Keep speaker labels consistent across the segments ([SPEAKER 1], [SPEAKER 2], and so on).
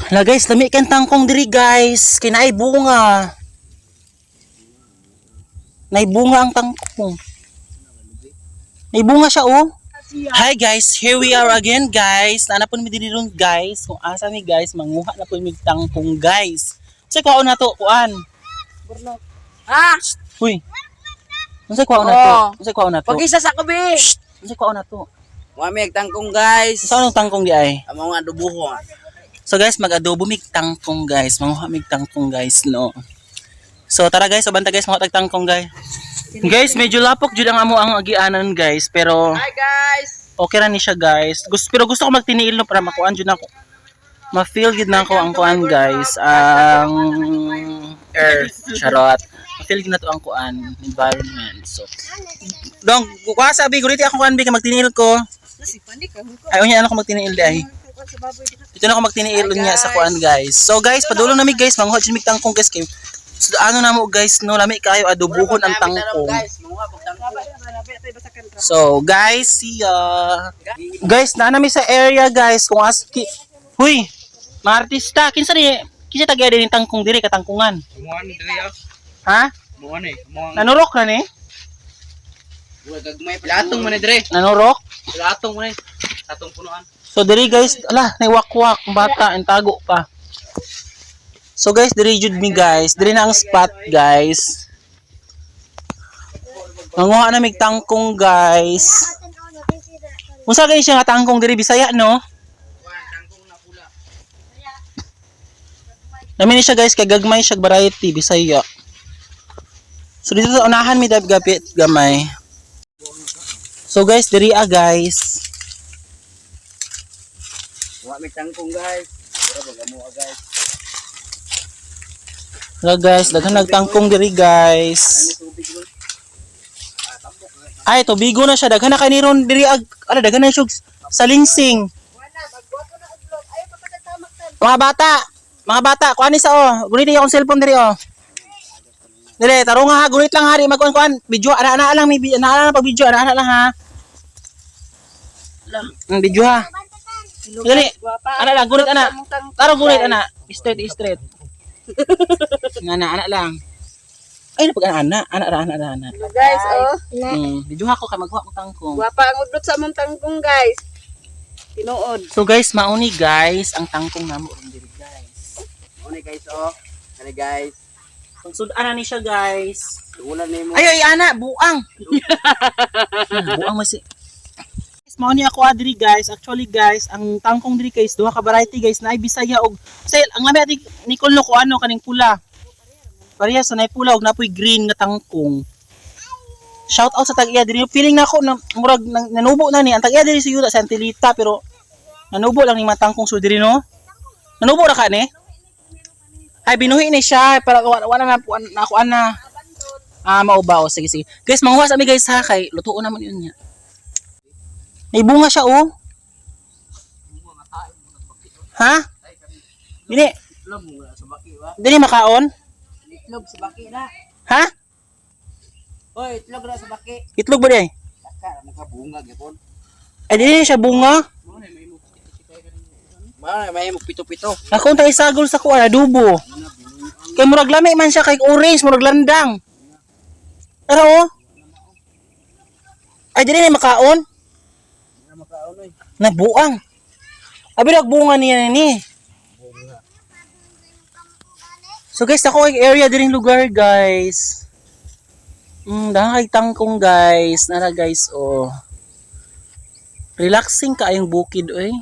[SPEAKER 1] Hala guys, lami kan tangkong diri guys. Kinaay bunga. Naibunga ang tangkong. Naibunga siya oh. Hi guys, here we are again guys. Naana po mi diri ron guys. Kung asa mi guys, manguha na po mi tangkong guys. Sa kuha na to, kuan.
[SPEAKER 2] Burnok. Ha?
[SPEAKER 1] Uy. Unsa kuha na to? Unsa kuha na to?
[SPEAKER 2] Pag-isa sa kabi.
[SPEAKER 1] Unsa kuha na to?
[SPEAKER 2] Wami tangkong guys.
[SPEAKER 1] Sa anong tangkong di ay?
[SPEAKER 2] Amo nga adobo.
[SPEAKER 1] So guys, mag-adobo mig tangkong guys. Manguha mig tangkong guys, no. So tara guys, ubanta guys, mga tangkong guys. Guys, medyo lapok jud ang amo ang agianan guys, pero
[SPEAKER 2] Hi guys.
[SPEAKER 1] okay ra ni siya guys. Pero gusto ko magtiniil no para makuan jud nako. Ma-feel gid nako ang kuan guys, ang earth, charot. Ma-feel gid na to ang kuan, environment. So dong, kuha sabi guriti ako kuan bi ka magtiniil ko. Ay unya ano ko magtiniil di ay. Dito na ako magtiniil niya sa kuan guys. So guys, padulong nami guys, manguha jud mig tangkong guys kay so, ano na mo guys, no, lami kayo adobuhon ang tangkong. So guys, see ya. Guys, naanami sa area guys, kung aski. Huy, mga artista, kinsa tagay din tangkong diri katangkungan.
[SPEAKER 2] Muan diri ah.
[SPEAKER 1] Ha?
[SPEAKER 2] Muan eh.
[SPEAKER 1] Nanurok na ni?
[SPEAKER 2] Gagmay platong man diri.
[SPEAKER 1] Nanurok?
[SPEAKER 2] Platong man atong punuan.
[SPEAKER 1] So diri guys, ala, naiwakwak bata, intago pa. So guys, diri jud mi guys. Diri na ang spot guys. Manguha na mig tangkong guys. Unsa kay siya nga tangkong diri Bisaya no?
[SPEAKER 2] Tangkong na pula.
[SPEAKER 1] Nami ni siya guys kay gagmay siya variety Bisaya. So dito sa unahan mi gapit gamay. So guys, diri guys.
[SPEAKER 2] Wa mi tangkong guys. Pero bagamo guys.
[SPEAKER 1] Hello guys, daghan nagtangkong diri guys. Ay, tubigo na siya. Daghan na kay niron diri ala daghan na siya sa lingsing. Mga bata, kuan ni sa gunit akong cellphone diri oh. Dili, tarong ha, gunit lang hari magkuan video, ana lang may ana lang pag video, ana lang ha. Video ha. Dili. Ana lang gunit ana. Tarong gunit ana. Straight. Anak lang. Ay, napag-anak. Anak.
[SPEAKER 2] Guys, oh.
[SPEAKER 1] Video ako kay magkuha ko tangkong.
[SPEAKER 2] Wapa ang udlot sa among tangkong guys. Tinuod.
[SPEAKER 1] So guys, mauni guys ang tangkong namo ron diri guys.
[SPEAKER 2] Mauni guys, oh. Kani guys.
[SPEAKER 1] Sudan ni siya guys.
[SPEAKER 2] Ulan nimo.
[SPEAKER 1] Ay, ana, buang. Buang masi. Mauni ako diri guys. Actually guys, ang tangkong diri guys, duha ka variety guys, naay Bisaya og say ang lami ati Nicole no ko ano kaning pula. Pareha sa nay pula og napoy green nga tangkong. Shout out sa tag-iya diri. Feeling nako na murag nanubo na ni ang tag-iya diri sa yuta sa Antilita pero nanubo lang ni matangkong so diri no. Nanubo ra ka ni? Ay binuhi ni siya para wala na ako ana. Mao ba o sige. Guys, manguha sa mi guys ha kay lutuon naman yun niya. Naibunga siya oh. Ha? Dili.
[SPEAKER 2] Itlog mo sa baki ba?
[SPEAKER 1] Dili makaon?
[SPEAKER 2] Itlog sa baki na.
[SPEAKER 1] Ha?
[SPEAKER 2] Hoy, itlog na sa baki.
[SPEAKER 1] Itlog ba di?
[SPEAKER 2] Taka magkabunga gyapon.
[SPEAKER 1] Ay dili siya bunga.
[SPEAKER 2] May mo pito-pito.
[SPEAKER 1] Ako ta isagol sa kuan adobo. Kay murag lami man siya kay orange, murag landang. Pero oh. Ay dili na makaon. Nabuang. Abi nagbunga niya ni. So guys, ako ay area diring lugar guys. Dahil kay tangkong guys, nara guys oh. Relaxing ka ayong bukid oy.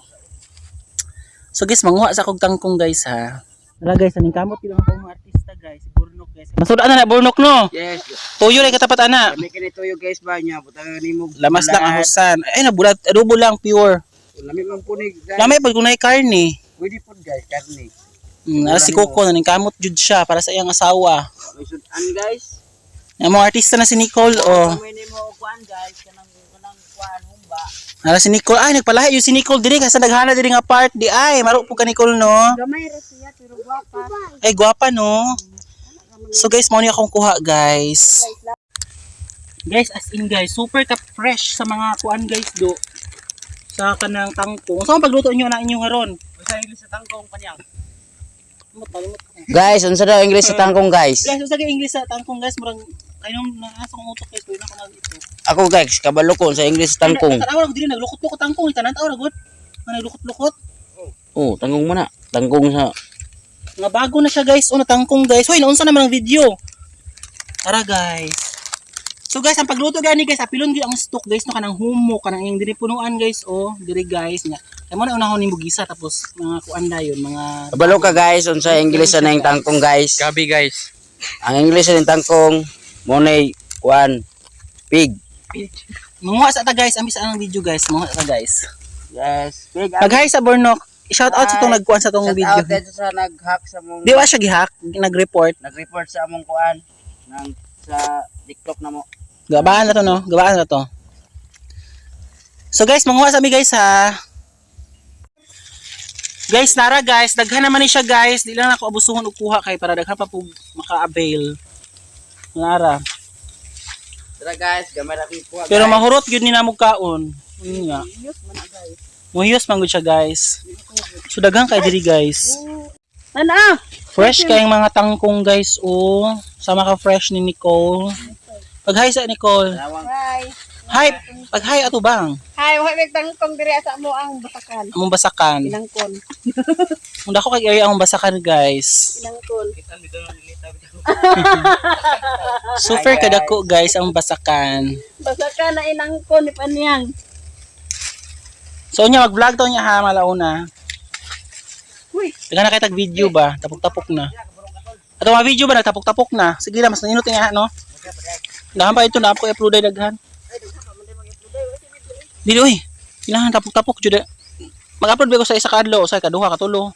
[SPEAKER 1] So guys, manguha sa kog tangkong guys ha. Nara guys, aning kamot lang ako mga artista guys, burnok guys. Masud ana na burnok no?
[SPEAKER 2] Yes.
[SPEAKER 1] Tuyo lay katapat ana.
[SPEAKER 2] Kami kini tuyo guys ba nya butang nimo.
[SPEAKER 1] Lamas lang ahusan. Ay nabulat, adobo lang pure.
[SPEAKER 2] Lami man punig guys.
[SPEAKER 1] Lamay pag kunay karne.
[SPEAKER 2] Pwede po guys karni.
[SPEAKER 1] Si Coco naning kamot jud siya para sa iyang asawa.
[SPEAKER 2] May sudan guys.
[SPEAKER 1] Ang mga artista na si Nicole oh.
[SPEAKER 2] Kami nimo kuan guys kanang kuan humba.
[SPEAKER 1] Ala si Nicole ay nagpalahi yung si Nicole diri kasi naghana diri nga part di ay maro po ka Nicole no.
[SPEAKER 2] Gamay ra siya pero gwapa.
[SPEAKER 1] Ay gwapa no. So guys, mo ni akong kuha guys. Guys, as in guys, super ka fresh sa mga kuan guys do. Sa kanang tangkong. Saan pagluto niyo na inyong haron?
[SPEAKER 2] Sa ilis sa tangkong kanyang.
[SPEAKER 1] Malimot.
[SPEAKER 3] Guys, unsa daw English sa tangkong guys?
[SPEAKER 1] Guys, sa English sa tangkong guys, murang kayong naasong utok guys, kuya na ko ito.
[SPEAKER 3] Ako guys, kabalo ko sa English sa tangkong.
[SPEAKER 1] Tanaw ra dili naglukot-lukot tangkong, tanan taw ra gud. Naglukot-lukot.
[SPEAKER 3] Oh, tangkong man na. Tangkong sa
[SPEAKER 1] Nga bago na siya guys, o natangkong guys. Hoy, naunsa naman ang video. Tara guys. So guys, ang pagluto gani guys, apilon gyud ang stock guys no kanang humo, kanang ing diri punuan guys, diri guys nya. Kay mo na unahon nimo gisa tapos mga kuan dayon, mga
[SPEAKER 3] kabalo ka guys, unsa English sa nang tangkong guys?
[SPEAKER 4] Gabi guys.
[SPEAKER 3] Ang English sa nang tangkong mo nay kuan pig.
[SPEAKER 1] Manguha sa ta guys, ambis ang video guys, manguha sa ta guys.
[SPEAKER 3] Yes, pig.
[SPEAKER 1] Pag-hi sa Bornok, shout out sa tong nagkuan sa tong video.
[SPEAKER 3] Shout out sa nag-hack sa mong
[SPEAKER 1] Di wa siya gihack, nag-report.
[SPEAKER 3] nag-report sa among kuan nang sa TikTok na mo.
[SPEAKER 1] Gabaan na to no, gabaan na to. So guys, manguha sa mi guys ha. Guys, nara guys, daghan naman ni siya guys. Di lang ako abusuhon og kuha kay para daghan pa po maka-avail. Nara.
[SPEAKER 3] Tara guys, gamay ra ko.
[SPEAKER 1] Pero mahurot gyud ni namo kaon. Yun nga. Muhiyos man gud siya guys. So daghan kay diri guys.
[SPEAKER 2] Ana!
[SPEAKER 1] Fresh kayong mga tangkong guys sama ka fresh ni Nicole. Pag-hi sa Nicole.
[SPEAKER 2] Hi!
[SPEAKER 1] Hi, pag-hi ato bang.
[SPEAKER 2] Hi! Huwag may tangkong diri sa mo ang basakan.
[SPEAKER 1] Among basakan.
[SPEAKER 2] Inangkon.
[SPEAKER 1] Munda ko kay area among basakan guys.
[SPEAKER 2] Inangkon.
[SPEAKER 1] Super kadako guys ang basakan.
[SPEAKER 2] Basakan na inangkon ni Panyang.
[SPEAKER 1] So nya mag-vlog to nya ha malauna.
[SPEAKER 2] Uy!
[SPEAKER 1] Dagan na kay tag video ba? Tapok-tapok na. Ato mga video ba nagtapok-tapok na? Sige na mas nainot nga no. Dahan pa ito na ako i-upload ay daghan. Dili oy. Kailangan tapok-tapok jud. Mag-upload ba ko sa isa kadlaw o sa kaduha katulo.